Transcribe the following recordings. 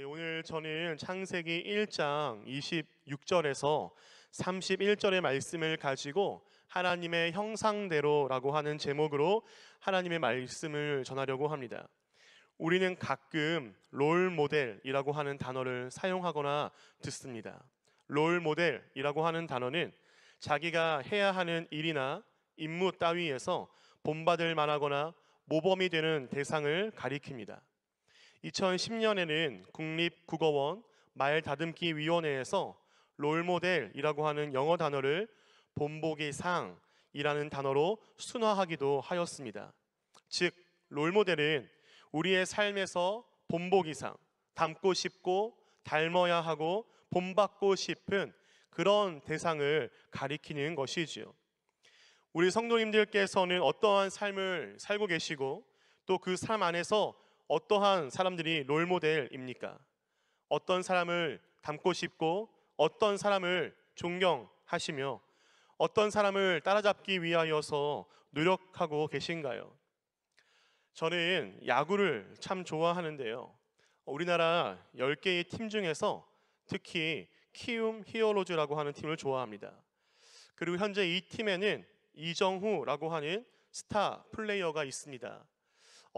오늘 저는 창세기 1장 26절에서 31절의 말씀을 가지고 하나님의 형상대로라고 하는 제목으로 하나님의 말씀을 전하려고 합니다. 우리는 가끔 롤 모델이라고 하는 단어를 사용하거나 듣습니다. 롤 모델이라고 하는 단어는 자기가 해야 하는 일이나 임무 따위에서 본받을 만하거나 모범이 되는 대상을 가리킵니다. 2010년에는 국립국어원 말다듬기위원회에서 롤모델이라고 하는 영어 단어를 본보기 상이라는 단어로 순화하기도 하였습니다. 즉 롤모델은 우리의 삶에서 본보기상, 닮고 싶고 닮아야 하고 본받고 싶은 그런 대상을 가리키는 것이지요. 우리 성도님들께서는 어떠한 삶을 살고 계시고 또 그 삶 안에서 어떠한 사람들이 롤모델입니까? 어떤 사람을 닮고 싶고 어떤 사람을 존경하시며 어떤 사람을 따라잡기 위하여서 노력하고 계신가요? 저는 야구를 참 좋아하는데요. 우리나라 10개의 팀 중에서 특히 키움 히어로즈라고 하는 팀을 좋아합니다. 그리고 현재 이 팀에는 이정후라고 하는 스타 플레이어가 있습니다.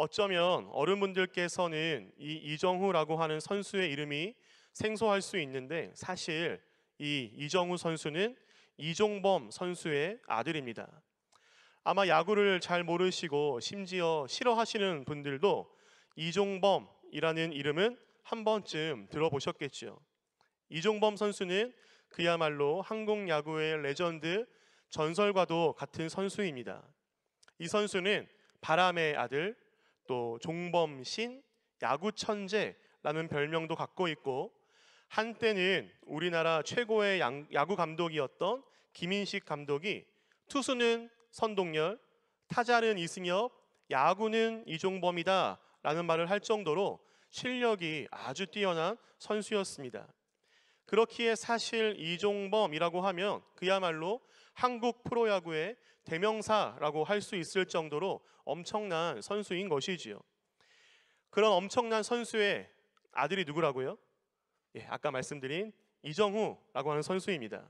어쩌면 어른분들께서는 이 이정후라고 하는 선수의 이름이 생소할 수 있는데 사실 이 이정후 선수는 이종범 선수의 아들입니다. 아마 야구를 잘 모르시고 심지어 싫어하시는 분들도 이종범이라는 이름은 한 번쯤 들어보셨겠죠. 이종범 선수는 그야말로 한국 야구의 레전드 전설과도 같은 선수입니다. 이 선수는 바람의 아들, 또 종범신, 야구 천재라는 별명도 갖고 있고 한때는 우리나라 최고의 야구 감독이었던 김인식 감독이 투수는 선동열, 타자는 이승엽, 야구는 이종범이다 라는 말을 할 정도로 실력이 아주 뛰어난 선수였습니다. 그렇기에 사실 이종범이라고 하면 그야말로 한국 프로야구의 대명사라고 할 수 있을 정도로 엄청난 선수인 것이지요. 그런 엄청난 선수의 아들이 누구라고요? 아까 말씀드린 이정후라고 하는 선수입니다.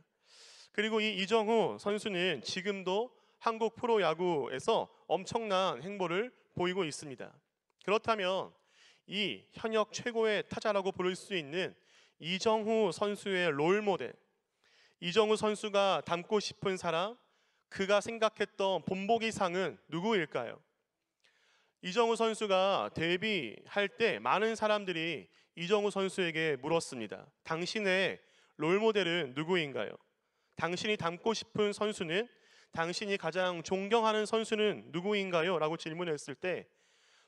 그리고 이 이정후 선수는 지금도 한국 프로야구에서 엄청난 행보를 보이고 있습니다. 그렇다면 이 현역 최고의 타자라고 부를 수 있는 이정후 선수의 롤모델, 이정후 선수가 닮고 싶은 사람, 그가 생각했던 본보기상은 누구일까요? 이정후 선수가 데뷔할 때 많은 사람들이 이정후 선수에게 물었습니다. 당신의 롤모델은 누구인가요? 당신이 닮고 싶은 선수는, 당신이 가장 존경하는 선수는 누구인가요? 라고 질문했을 때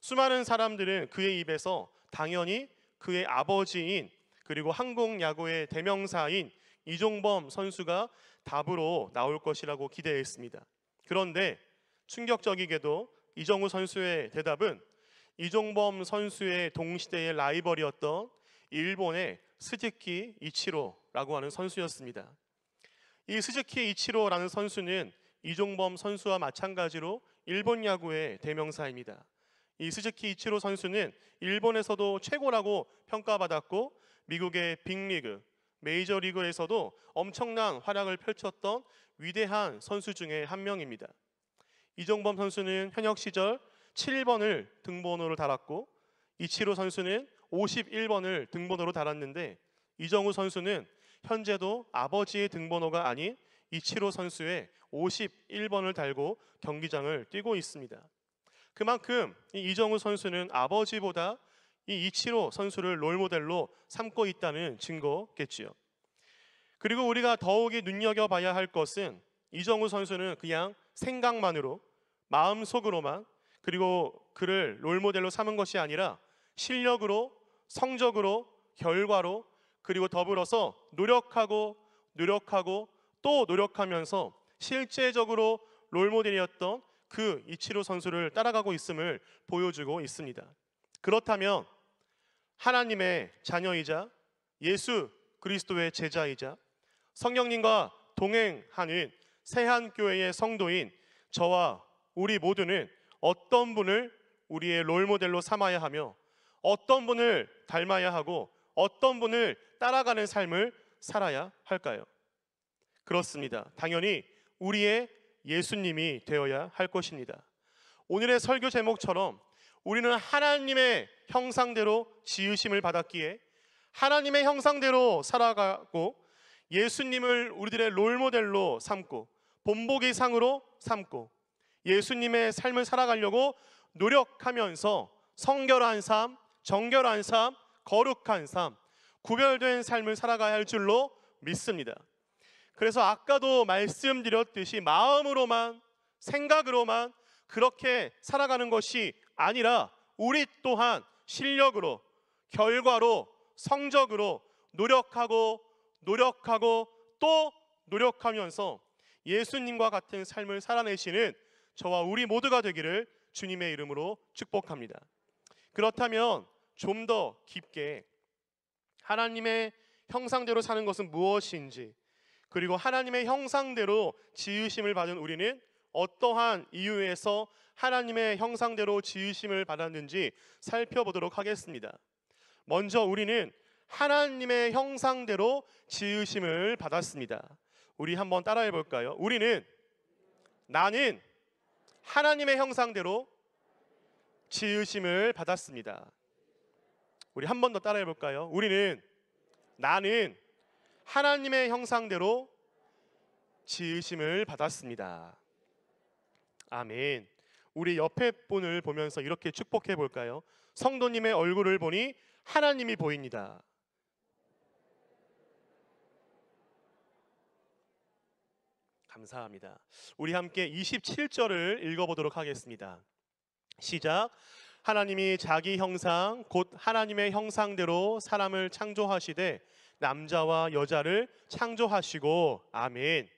수많은 사람들은 그의 입에서 당연히 그의 아버지인 그리고 한국 야구의 대명사인 이종범 선수가 답으로 나올 것이라고 기대했습니다. 그런데 충격적이게도 이정후 선수의 대답은 이종범 선수의 동시대의 라이벌이었던 일본의 스즈키 이치로라고 하는 선수였습니다. 이 스즈키 이치로라는 선수는 이종범 선수와 마찬가지로 일본 야구의 대명사입니다. 이 스즈키 이치로 선수는 일본에서도 최고라고 평가받았고 미국의 빅리그, 메이저리그에서도 엄청난 활약을 펼쳤던 위대한 선수 중에 한 명입니다. 이종범 선수는 현역 시절 7번을 등번호로 달았고 이치로 선수는 51번을 등번호로 달았는데 이정후 선수는 현재도 아버지의 등번호가 아닌 이치로 선수의 51번을 달고 경기장을 뛰고 있습니다. 그만큼 이 이정후 선수는 아버지보다 이 이치로 선수를 롤모델로 삼고 있다는 증거겠지요. 그리고 우리가 더욱이 눈여겨봐야 할 것은 이정후 선수는 그냥 생각만으로, 마음속으로만, 그리고 그를 롤모델로 삼은 것이 아니라 실력으로, 성적으로, 결과로, 그리고 더불어서 노력하고 또 노력하면서 실제적으로 롤모델이었던 그 이치로 선수를 따라가고 있음을 보여주고 있습니다. 그렇다면 하나님의 자녀이자 예수 그리스도의 제자이자 성령님과 동행하는 세한교회의 성도인 저와 우리 모두는 어떤 분을 우리의 롤모델로 삼아야 하며 어떤 분을 닮아야 하고 어떤 분을 따라가는 삶을 살아야 할까요? 그렇습니다. 당연히 우리의 예수님이 되어야 할 것입니다. 오늘의 설교 제목처럼 우리는 하나님의 형상대로 지으심을 받았기에 하나님의 형상대로 살아가고 예수님을 우리들의 롤모델로 삼고 본보기 상으로 삼고 예수님의 삶을 살아가려고 노력하면서 성결한 삶, 정결한 삶, 거룩한 삶, 구별된 삶을 살아가야 할 줄로 믿습니다. 그래서 아까도 말씀드렸듯이 마음으로만, 생각으로만 그렇게 살아가는 것이 아니라 우리 또한 실력으로, 결과로, 성적으로 노력하고 또 노력하면서 예수님과 같은 삶을 살아내시는 저와 우리 모두가 되기를 주님의 이름으로 축복합니다. 그렇다면 좀 더 깊게 하나님의 형상대로 사는 것은 무엇인지, 그리고 하나님의 형상대로 지으심을 받은 우리는 어떠한 이유에서 하나님의 형상대로 지으심을 받았는지 살펴보도록 하겠습니다. 먼저 우리는 하나님의 형상대로 지으심을 받았습니다. 우리 한번 따라해 볼까요? 나는 하나님의 형상대로 지으심을 받았습니다. 우리 한 번 더 따라해 볼까요? 나는 하나님의 형상대로 지으심을 받았습니다. 아멘. 우리 옆에 분을 보면서 이렇게 축복해 볼까요? 성도님의 얼굴을 보니 하나님이 보입니다. 감사합니다. 우리 함께 27절을 읽어보도록 하겠습니다. 시작. 하나님이 자기 형상 곧 하나님의 형상대로 사람을 창조하시되 남자와 여자를 창조하시고. 아멘.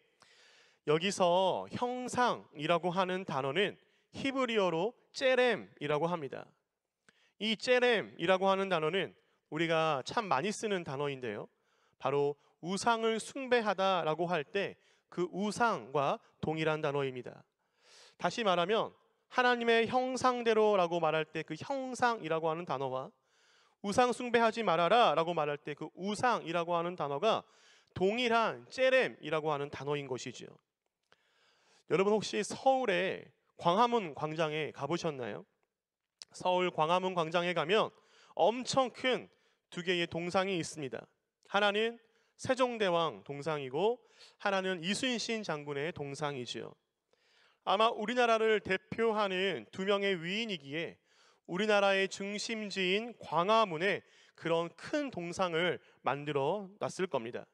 여기서 형상이라고 하는 단어는 히브리어로 째렘이라고 합니다. 이 째렘이라고 하는 단어는 우리가 참 많이 쓰는 단어인데요, 바로 우상을 숭배하다라고 할 때 그 우상과 동일한 단어입니다. 다시 말하면 하나님의 형상대로라고 말할 때 그 형상이라고 하는 단어와 우상 숭배하지 말아라 라고 말할 때 그 우상이라고 하는 단어가 동일한 째렘이라고 하는 단어인 것이죠. 여러분 혹시 서울의 광화문 광장에 가보셨나요? 서울 광화문 광장에 가면 엄청 큰 두 개의 동상이 있습니다. 하나는 세종대왕 동상이고 하나는 이순신 장군의 동상이지요. 아마 우리나라를 대표하는 두 명의 위인이기에 우리나라의 중심지인 광화문에 그런 큰 동상을 만들어 놨을 겁니다.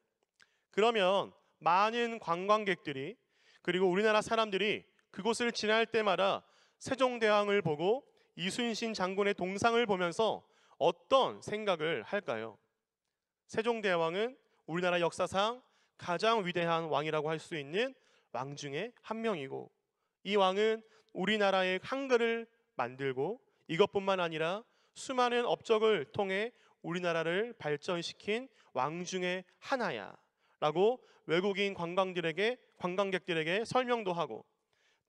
그러면 많은 관광객들이, 그리고 우리나라 사람들이 그곳을 지날 때마다 세종대왕을 보고 이순신 장군의 동상을 보면서 어떤 생각을 할까요? 세종대왕은 우리나라 역사상 가장 위대한 왕이라고 할 수 있는 왕 중에 한 명이고, 이 왕은 우리나라의 한글을 만들고 이것뿐만 아니라 수많은 업적을 통해 우리나라를 발전시킨 왕 중에 하나야 라고 외국인 관광객들에게 설명도 하고,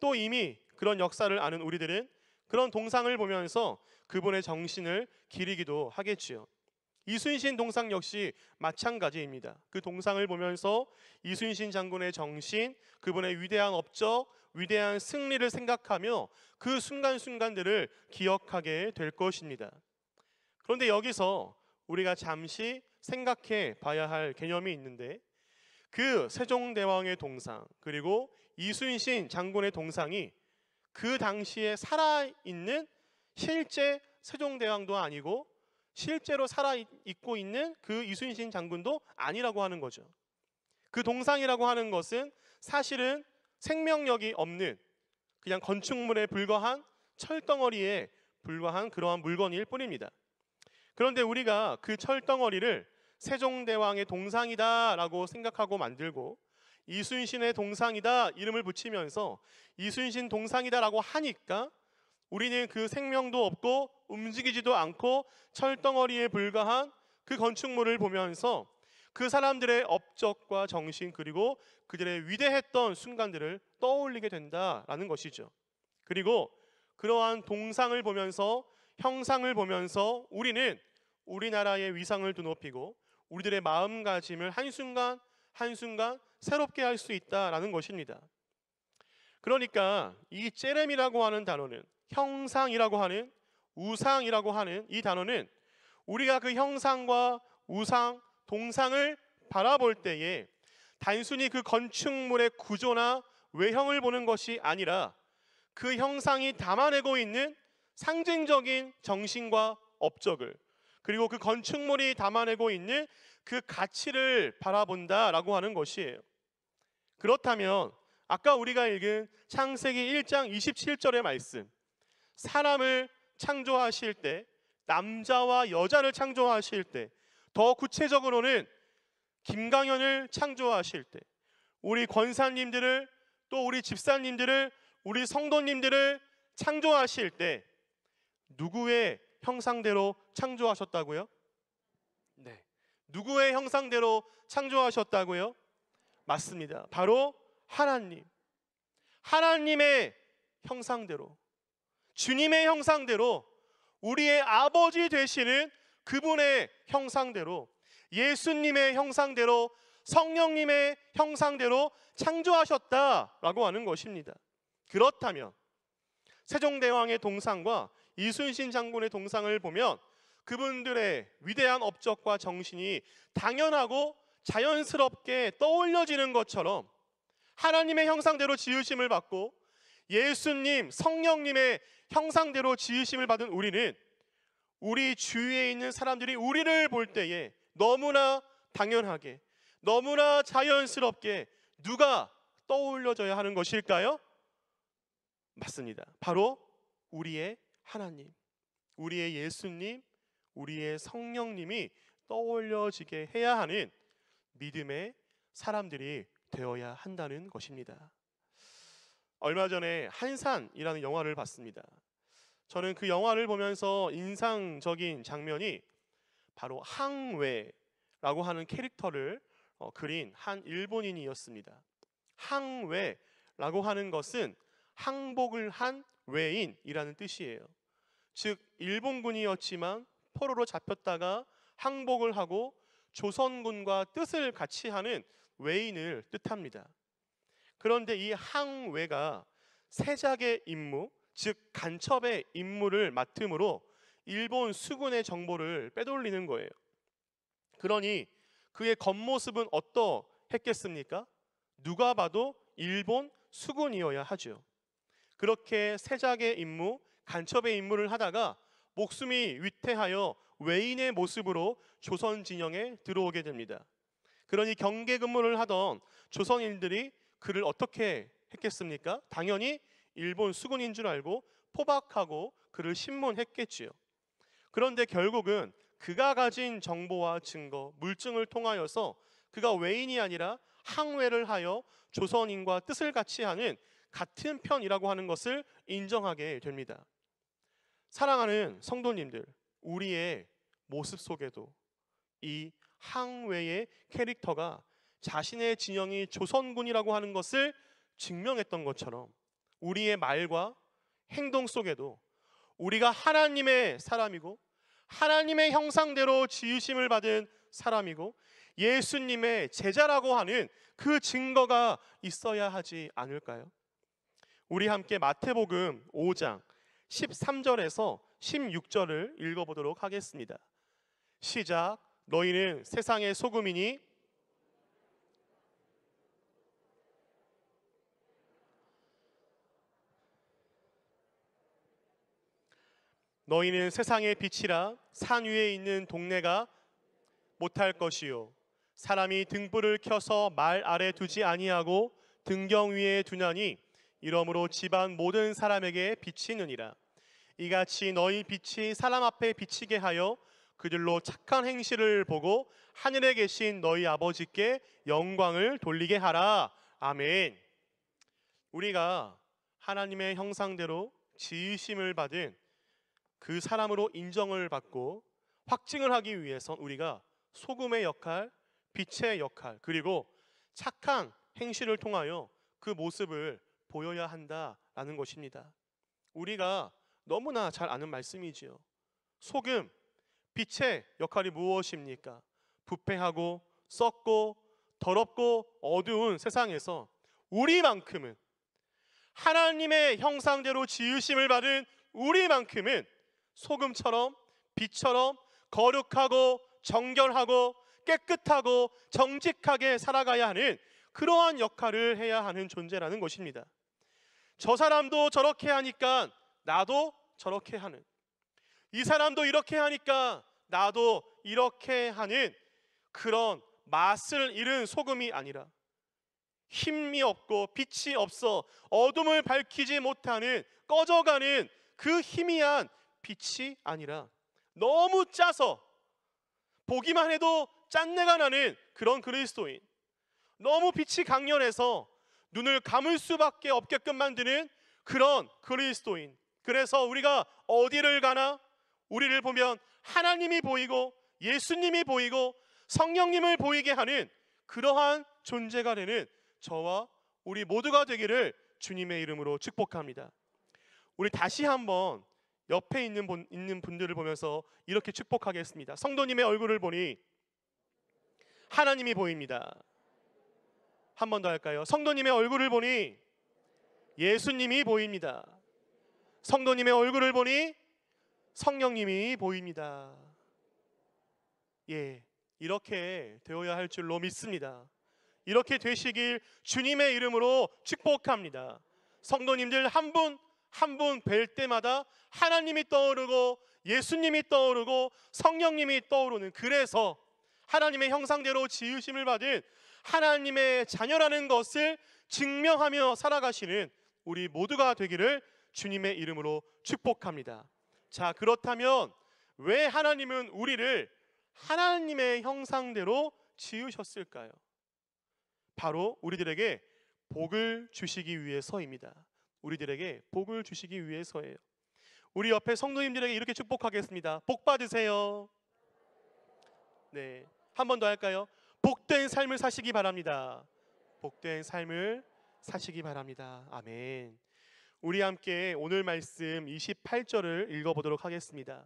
또 이미 그런 역사를 아는 우리들은 그런 동상을 보면서 그분의 정신을 기리기도 하겠지요. 이순신 동상 역시 마찬가지입니다. 그 동상을 보면서 이순신 장군의 정신, 그분의 위대한 업적, 위대한 승리를 생각하며 그 순간순간들을 기억하게 될 것입니다. 그런데 여기서 우리가 잠시 생각해 봐야 할 개념이 있는데, 그 세종대왕의 동상 그리고 이순신 장군의 동상이 그 당시에 살아있는 실제 세종대왕도 아니고 실제로 살아있고 있는 그 이순신 장군도 아니라고 하는 거죠. 그 동상이라고 하는 것은 사실은 생명력이 없는 그냥 건축물에 불과한 철덩어리에 불과한 그러한 물건일 뿐입니다. 그런데 우리가 그 철덩어리를 세종대왕의 동상이다 라고 생각하고 만들고 이순신의 동상이다 이름을 붙이면서 이순신 동상이다 라고 하니까 우리는 그 생명도 없고 움직이지도 않고 철덩어리에 불과한 그 건축물을 보면서 그 사람들의 업적과 정신, 그리고 그들의 위대했던 순간들을 떠올리게 된다라는 것이죠. 그리고 그러한 동상을 보면서, 형상을 보면서 우리는 우리나라의 위상을 드높이고 우리들의 마음가짐을 한순간 한순간 새롭게 할 수 있다라는 것입니다. 그러니까 이 제렘이라고 하는 단어는, 형상이라고 하는, 우상이라고 하는 이 단어는 우리가 그 형상과 우상, 동상을 바라볼 때에 단순히 그 건축물의 구조나 외형을 보는 것이 아니라 그 형상이 담아내고 있는 상징적인 정신과 업적을, 그리고 그 건축물이 담아내고 있는 그 가치를 바라본다라고 하는 것이에요. 그렇다면 아까 우리가 읽은 창세기 1장 27절의 말씀, 사람을 창조하실 때, 남자와 여자를 창조하실 때, 더 구체적으로는 김강현을 창조하실 때, 우리 권사님들을, 또 우리 집사님들을, 우리 성도님들을 창조하실 때 누구의 형상대로 창조하셨다고요? 네. 누구의 형상대로 창조하셨다고요? 맞습니다. 바로 하나님. 하나님의 형상대로, 주님의 형상대로, 우리의 아버지 되시는 그분의 형상대로, 예수님의 형상대로, 성령님의 형상대로 창조하셨다라고 하는 것입니다. 그렇다면 세종대왕의 동상과 이순신 장군의 동상을 보면 그분들의 위대한 업적과 정신이 당연하고 자연스럽게 떠올려지는 것처럼 하나님의 형상대로 지으심을 받고 예수님, 성령님의 형상대로 지으심을 받은 우리는 우리 주위에 있는 사람들이 우리를 볼 때에 너무나 당연하게, 너무나 자연스럽게 누가 떠올려져야 하는 것일까요? 맞습니다. 바로 우리의 하나님, 우리의 예수님, 우리의 성령님이 떠올려지게 해야 하는 믿음의 사람들이 되어야 한다는 것입니다. 얼마 전에 한산이라는 영화를 봤습니다. 저는 그 영화를 보면서 인상적인 장면이 바로 항웨라고 하는 캐릭터를 그린 한 일본인이었습니다. 항웨라고 하는 것은 항복을 한 외인이라는 뜻이에요. 즉 일본군이었지만 포로로 잡혔다가 항복을 하고 조선군과 뜻을 같이 하는 외인을 뜻합니다. 그런데 이 항외가 세작의 임무, 즉 간첩의 임무를 맡음으로 일본 수군의 정보를 빼돌리는 거예요. 그러니 그의 겉모습은 어떠했겠습니까? 누가 봐도 일본 수군이어야 하죠. 그렇게 세작의 임무, 간첩의 임무를 하다가 목숨이 위태하여 외인의 모습으로 조선 진영에 들어오게 됩니다. 그러니 경계 근무를 하던 조선인들이 그를 어떻게 했겠습니까? 당연히 일본 수군인 줄 알고 포박하고 그를 신문했겠지요. 그런데 결국은 그가 가진 정보와 증거, 물증을 통하여서 그가 외인이 아니라 항외를 하여 조선인과 뜻을 같이 하는 같은 편이라고 하는 것을 인정하게 됩니다. 사랑하는 성도님들, 우리의 모습 속에도 이 항외의 캐릭터가 자신의 진영이 조선군이라고 하는 것을 증명했던 것처럼 우리의 말과 행동 속에도 우리가 하나님의 사람이고 하나님의 형상대로 지으심을 받은 사람이고 예수님의 제자라고 하는 그 증거가 있어야 하지 않을까요? 우리 함께 마태복음 5장 13절에서 16절을 읽어보도록 하겠습니다. 시작. 너희는 세상의 소금이니 너희는 세상의 빛이라. 산 위에 있는 동네가 못할 것이요 사람이 등불을 켜서 말 아래 두지 아니하고 등경 위에 두나니 이러므로 집안 모든 사람에게 비치느니라. 이같이 너희 빛이 사람 앞에 비치게 하여 그들로 착한 행실을 보고 하늘에 계신 너희 아버지께 영광을 돌리게 하라. 아멘. 우리가 하나님의 형상대로 지으심을 받은 그 사람으로 인정을 받고 확증을 하기 위해선 우리가 소금의 역할, 빛의 역할, 그리고 착한 행실을 통하여 그 모습을 보여야 한다라는 것입니다. 우리가 너무나 잘 아는 말씀이지요. 소금, 빛의 역할이 무엇입니까? 부패하고 썩고 더럽고 어두운 세상에서 우리만큼은, 하나님의 형상대로 지으심을 받은 우리만큼은 소금처럼 빛처럼 거룩하고 정결하고 깨끗하고 정직하게 살아가야 하는 그러한 역할을 해야 하는 존재라는 것입니다. 저 사람도 저렇게 하니까 나도 저렇게 하는, 이 사람도 이렇게 하니까 나도 이렇게 하는 그런 맛을 잃은 소금이 아니라, 힘이 없고 빛이 없어 어둠을 밝히지 못하는 꺼져가는 그 희미한 빛이 아니라, 너무 짜서 보기만 해도 짠내가 나는 그런 그리스도인, 너무 빛이 강렬해서 눈을 감을 수밖에 없게끔 만드는 그런 그리스도인. 그래서 우리가 어디를 가나 우리를 보면 하나님이 보이고 예수님이 보이고 성령님을 보이게 하는 그러한 존재가 되는 저와 우리 모두가 되기를 주님의 이름으로 축복합니다. 우리 다시 한번 옆에 있는 분들을 보면서 이렇게 축복하겠습니다. 성도님의 얼굴을 보니 하나님이 보입니다. 한 번 더 할까요? 성도님의 얼굴을 보니 예수님이 보입니다. 성도님의 얼굴을 보니 성령님이 보입니다. 예, 이렇게 되어야 할 줄로 믿습니다. 이렇게 되시길 주님의 이름으로 축복합니다. 성도님들 한 분 한 분 뵐 때마다 하나님이 떠오르고 예수님이 떠오르고 성령님이 떠오르는, 그래서 하나님의 형상대로 지으심을 받은 하나님의 자녀라는 것을 증명하며 살아가시는 우리 모두가 되기를 주님의 이름으로 축복합니다. 자, 그렇다면 왜 하나님은 우리를 하나님의 형상대로 지으셨을까요? 바로 우리들에게 복을 주시기 위해서입니다. 우리들에게 복을 주시기 위해서예요. 우리 옆에 성도님들에게 이렇게 축복하겠습니다. 복 받으세요. 네, 한 번 더 할까요? 복된 삶을 사시기 바랍니다. 복된 삶을 사시기 바랍니다. 아멘. 우리 함께 오늘 말씀 28절을 읽어보도록 하겠습니다.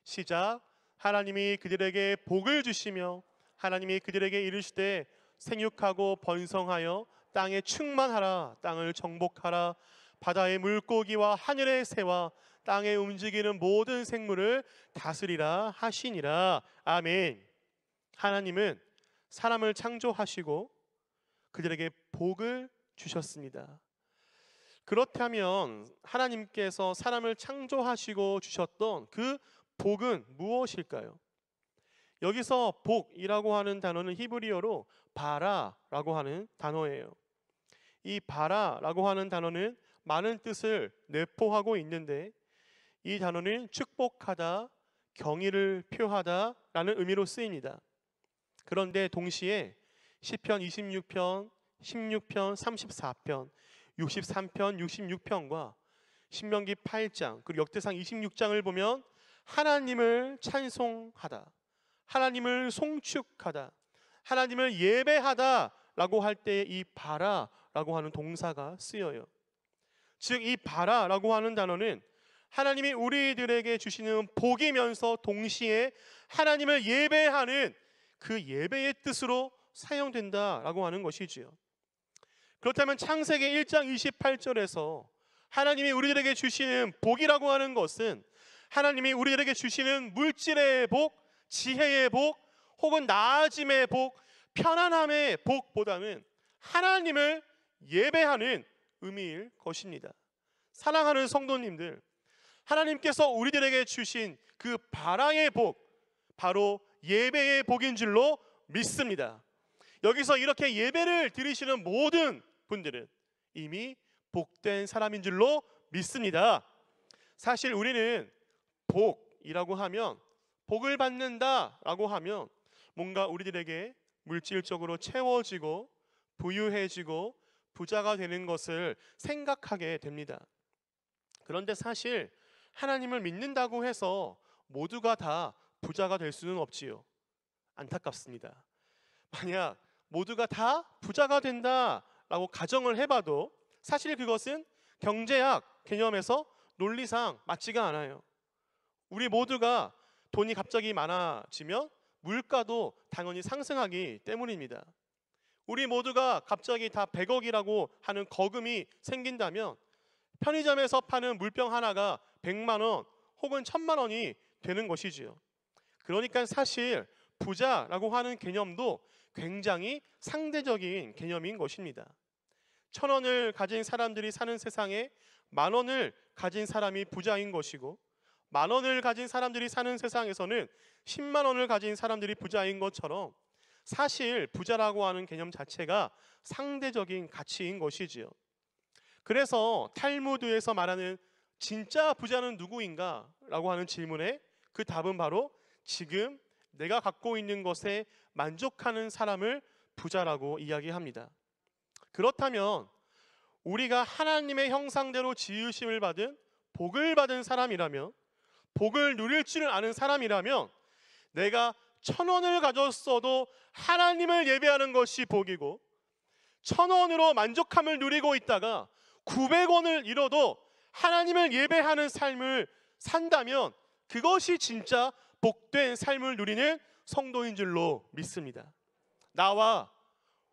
시작. 하나님이 그들에게 복을 주시며 하나님이 그들에게 이르시되 생육하고 번성하여 땅에 충만하라. 땅을 정복하라. 바다의 물고기와 하늘의 새와 땅에 움직이는 모든 생물을 다스리라 하시니라. 아멘. 하나님은 사람을 창조하시고 그들에게 복을 주셨습니다. 그렇다면 하나님께서 사람을 창조하시고 주셨던 그 복은 무엇일까요? 여기서 복이라고 하는 단어는 히브리어로 바라라고 하는 단어예요. 이 바라라고 하는 단어는 많은 뜻을 내포하고 있는데, 이 단어는 축복하다, 경의를 표하다라는 의미로 쓰입니다. 그런데 동시에 시편 26편, 16편, 34편, 63편, 66편과 신명기 8장 그리고 역대상 26장을 보면 하나님을 찬송하다, 하나님을 송축하다, 하나님을 예배하다라고 할 때 이 바라라고 하는 동사가 쓰여요. 즉 이 바라라고 하는 단어는 하나님이 우리들에게 주시는 복이면서 동시에 하나님을 예배하는 그 예배의 뜻으로 사용된다라고 하는 것이지요. 그렇다면 창세기 1장 28절에서 하나님이 우리들에게 주시는 복이라고 하는 것은 하나님이 우리들에게 주시는 물질의 복, 지혜의 복, 혹은 나아짐의 복, 편안함의 복보다는 하나님을 예배하는 의미일 것입니다. 사랑하는 성도님들, 하나님께서 우리들에게 주신 그 바라의 복, 바로 예배의 복인 줄로 믿습니다. 여기서 이렇게 예배를 드리시는 모든 분들은 이미 복된 사람인 줄로 믿습니다. 사실 우리는 복이라고 하면, 복을 받는다라고 하면 뭔가 우리들에게 물질적으로 채워지고 부유해지고 부자가 되는 것을 생각하게 됩니다. 그런데 사실 하나님을 믿는다고 해서 모두가 다 부자가 될 수는 없지요. 안타깝습니다. 만약 모두가 다 부자가 된다라고 가정을 해봐도 사실 그것은 경제학 개념에서 논리상 맞지가 않아요. 우리 모두가 돈이 갑자기 많아지면 물가도 당연히 상승하기 때문입니다. 우리 모두가 갑자기 다 100억이라고 하는 거금이 생긴다면 편의점에서 파는 물병 하나가 100만 원 혹은 1000만 원이 되는 것이지요. 그러니까 사실 부자라고 하는 개념도 굉장히 상대적인 개념인 것입니다. 1000원을 가진 사람들이 사는 세상에 10,000원을 가진 사람이 부자인 것이고, 10,000원을 가진 사람들이 사는 세상에서는 10만 원을 가진 사람들이 부자인 것처럼 사실 부자라고 하는 개념 자체가 상대적인 가치인 것이지요. 그래서 탈무드에서 말하는 진짜 부자는 누구인가? 라고 하는 질문에 그 답은 바로 지금 내가 갖고 있는 것에 만족하는 사람을 부자라고 이야기합니다. 그렇다면 우리가 하나님의 형상대로 지으심을 받은 복을 받은 사람이라면, 복을 누릴 줄 아는 사람이라면 내가 1000원을 가졌어도 하나님을 예배하는 것이 복이고, 1000원으로 만족함을 누리고 있다가 900원을 잃어도 하나님을 예배하는 삶을 산다면 그것이 진짜 복된 삶을 누리는 성도인 줄로 믿습니다. 나와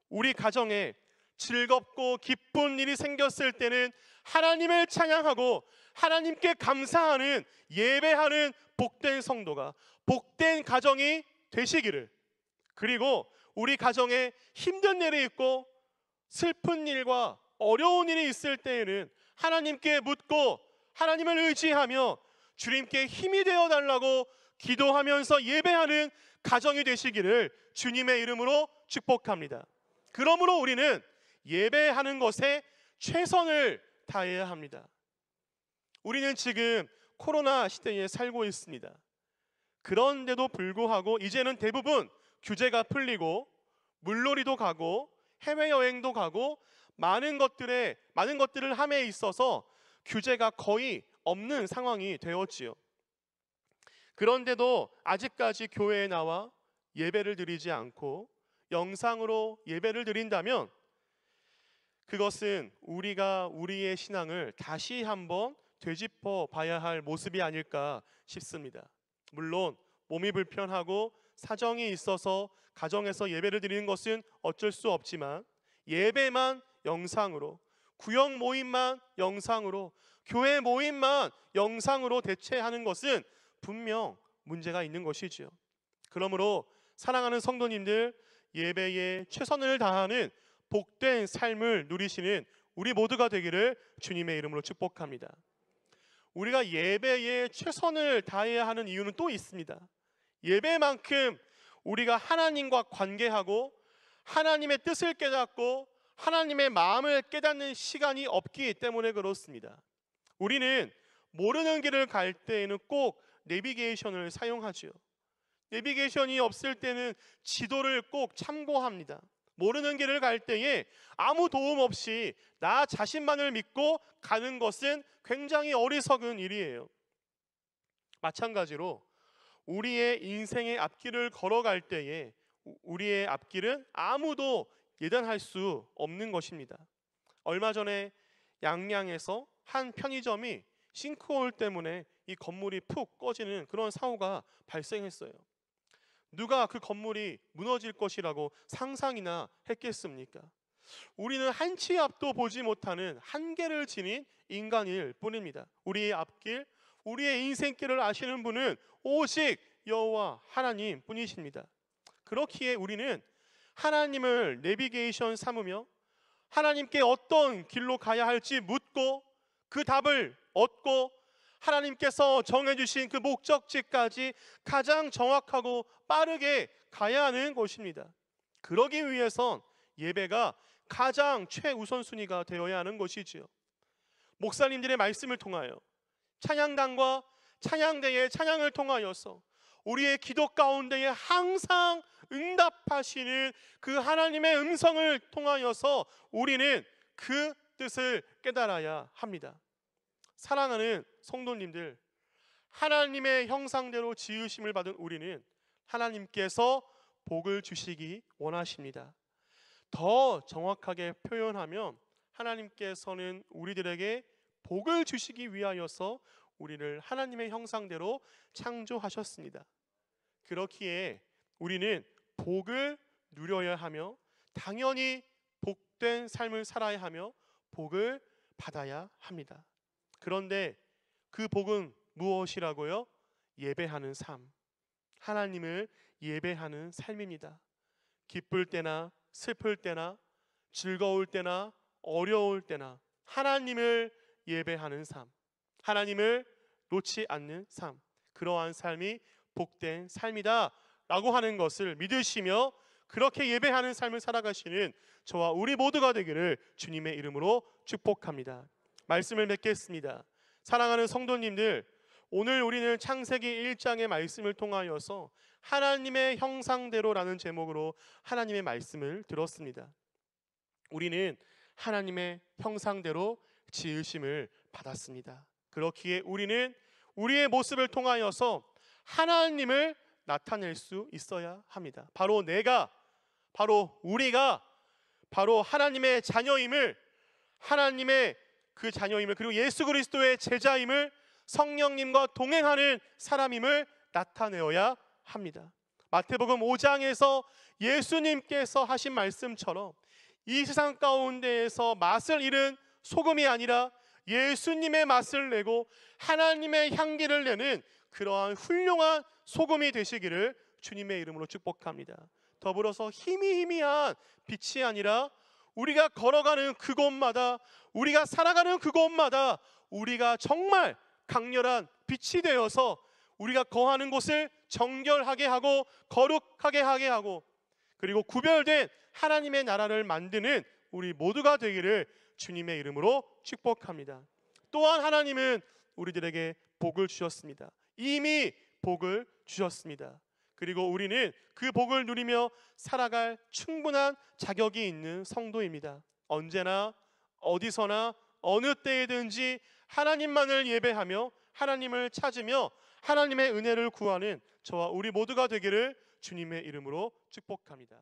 우리 가정에 즐겁고 기쁜 일이 생겼을 때는 하나님을 찬양하고 하나님께 감사하는, 예배하는 복된 성도가, 복된 가정이 되시기를, 그리고 우리 가정에 힘든 일이 있고 슬픈 일과 어려운 일이 있을 때에는 하나님께 묻고 하나님을 의지하며 주님께 힘이 되어 달라고 기도하면서 예배하는 가정이 되시기를 주님의 이름으로 축복합니다. 그러므로 우리는 예배하는 것에 최선을 다해야 합니다. 우리는 지금 코로나 시대에 살고 있습니다. 그런데도 불구하고 이제는 대부분 규제가 풀리고 물놀이도 가고 해외여행도 가고 많은 것들을 함에 있어서 규제가 거의 없는 상황이 되었지요. 그런데도 아직까지 교회에 나와 예배를 드리지 않고 영상으로 예배를 드린다면 그것은 우리가 우리의 신앙을 다시 한번 되짚어 봐야 할 모습이 아닐까 싶습니다. 물론 몸이 불편하고 사정이 있어서 가정에서 예배를 드리는 것은 어쩔 수 없지만, 예배만 영상으로, 구역 모임만 영상으로, 교회 모임만 영상으로 대체하는 것은 분명 문제가 있는 것이지요. 그러므로 사랑하는 성도님들, 예배에 최선을 다하는 복된 삶을 누리시는 우리 모두가 되기를 주님의 이름으로 축복합니다. 우리가 예배에 최선을 다해야 하는 이유는 또 있습니다. 예배만큼 우리가 하나님과 관계하고 하나님의 뜻을 깨닫고 하나님의 마음을 깨닫는 시간이 없기 때문에 그렇습니다. 우리는 모르는 길을 갈 때에는 꼭 내비게이션을 사용하죠. 내비게이션이 없을 때는 지도를 꼭 참고합니다. 모르는 길을 갈 때에 아무 도움 없이 나 자신만을 믿고 가는 것은 굉장히 어리석은 일이에요. 마찬가지로 우리의 인생의 앞길을 걸어갈 때에 우리의 앞길은 아무도 예단할 수 없는 것입니다. 얼마 전에 양양에서 한 편의점이 싱크홀 때문에 이 건물이 푹 꺼지는 그런 사고가 발생했어요. 누가 그 건물이 무너질 것이라고 상상이나 했겠습니까? 우리는 한 치 앞도 보지 못하는 한계를 지닌 인간일 뿐입니다. 우리의 앞길, 우리의 인생길을 아시는 분은 오직 여호와 하나님 뿐이십니다. 그렇기에 우리는 하나님을 내비게이션 삼으며 하나님께 어떤 길로 가야 할지 묻고 그 답을 얻고 하나님께서 정해주신 그 목적지까지 가장 정확하고 빠르게 가야 하는 것입니다. 그러기 위해선 예배가 가장 최우선순위가 되어야 하는 것이지요. 목사님들의 말씀을 통하여 찬양단과 찬양대의 찬양을 통하여서 우리의 기도 가운데에 항상 응답하시는 그 하나님의 음성을 통하여서 우리는 그 뜻을 깨달아야 합니다. 사랑하는 성도님들, 하나님의 형상대로 지으심을 받은 우리는 하나님께서 복을 주시기 원하십니다. 더 정확하게 표현하면 하나님께서는 우리들에게 복을 주시기 위하여서 우리를 하나님의 형상대로 창조하셨습니다. 그렇기에 우리는 복을 누려야 하며 당연히 복된 삶을 살아야 하며 복을 받아야 합니다. 그런데 그 복은 무엇이라고요? 예배하는 삶, 하나님을 예배하는 삶입니다. 기쁠 때나 슬플 때나 즐거울 때나 어려울 때나 하나님을 예배하는 삶, 하나님을 놓지 않는 삶, 그러한 삶이 복된 삶이다 라고 하는 것을 믿으시며 그렇게 예배하는 삶을 살아가시는 저와 우리 모두가 되기를 주님의 이름으로 축복합니다. 말씀을 맺겠습니다. 사랑하는 성도님들, 오늘 우리는 창세기 1장의 말씀을 통하여서 하나님의 형상대로라는 제목으로 하나님의 말씀을 들었습니다. 우리는 하나님의 형상대로 지으심을 받았습니다. 그렇기에 우리는 우리의 모습을 통하여서 하나님을 나타낼 수 있어야 합니다. 바로 내가, 바로 우리가 바로 하나님의 자녀임을, 하나님의 그 자녀임을, 그리고 예수 그리스도의 제자임을, 성령님과 동행하는 사람임을 나타내어야 합니다. 마태복음 5장에서 예수님께서 하신 말씀처럼 이 세상 가운데에서 맛을 잃은 소금이 아니라 예수님의 맛을 내고 하나님의 향기를 내는 그러한 훌륭한 소금이 되시기를 주님의 이름으로 축복합니다. 더불어서 희미희미한 빛이 아니라 우리가 걸어가는 그곳마다, 우리가 살아가는 그곳마다 우리가 정말 강렬한 빛이 되어서 우리가 거하는 곳을 정결하게 하고 거룩하게 하게 하고, 그리고 구별된 하나님의 나라를 만드는 우리 모두가 되기를 주님의 이름으로 축복합니다. 또한 하나님은 우리들에게 복을 주셨습니다. 이미 복을 주셨습니다. 그리고 우리는 그 복을 누리며 살아갈 충분한 자격이 있는 성도입니다. 언제나 어디서나 어느 때이든지 하나님만을 예배하며 하나님을 찾으며 하나님의 은혜를 구하는 저와 우리 모두가 되기를 주님의 이름으로 축복합니다.